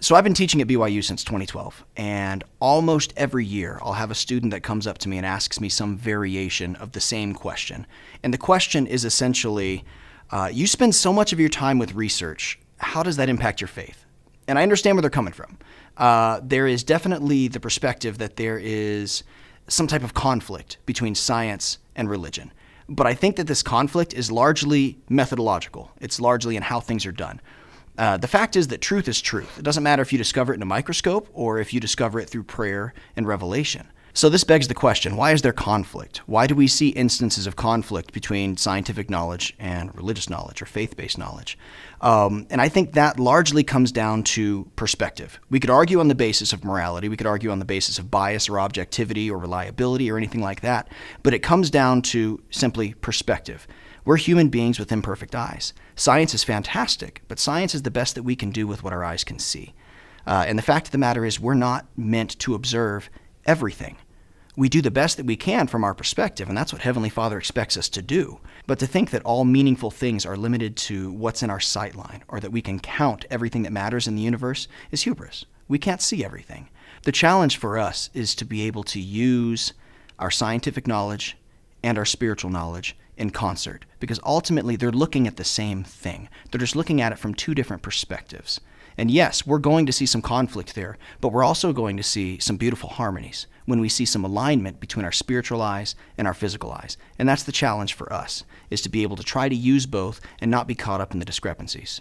So I've been teaching at BYU since 2012, and almost every year I'll have a student that comes up to me and asks me some variation of the same question. And the question is essentially, you spend so much of your time with research, how does that impact your faith? And I understand where they're coming from. There is definitely the perspective that there is some type of conflict between science and religion. But I think that this conflict is largely methodological. It's largely in how things are done. The fact is that truth is truth. It doesn't matter if you discover it in a microscope or if you discover it through prayer and revelation. So this begs the question, why is there conflict? Why do we see instances of conflict between scientific knowledge and religious knowledge or faith-based knowledge? And I think that largely comes down to perspective. We could argue on the basis of morality. We could argue on the basis of bias or objectivity or reliability or anything like that. But it comes down to simply perspective. We're human beings with imperfect eyes. Science is fantastic, but science is the best that we can do with what our eyes can see. And the fact of the matter is we're not meant to observe everything. We do the best that we can from our perspective, and that's what Heavenly Father expects us to do. But to think that all meaningful things are limited to what's in our sight line, or that we can count everything that matters in the universe, is hubris. We can't see everything. The challenge for us is to be able to use our scientific knowledge and our spiritual knowledge in concert, because ultimately they're looking at the same thing. They're just looking at it from two different perspectives. And yes, we're going to see some conflict there, but we're also going to see some beautiful harmonies when we see some alignment between our spiritual eyes and our physical eyes. And that's the challenge for us, is to be able to try to use both and not be caught up in the discrepancies.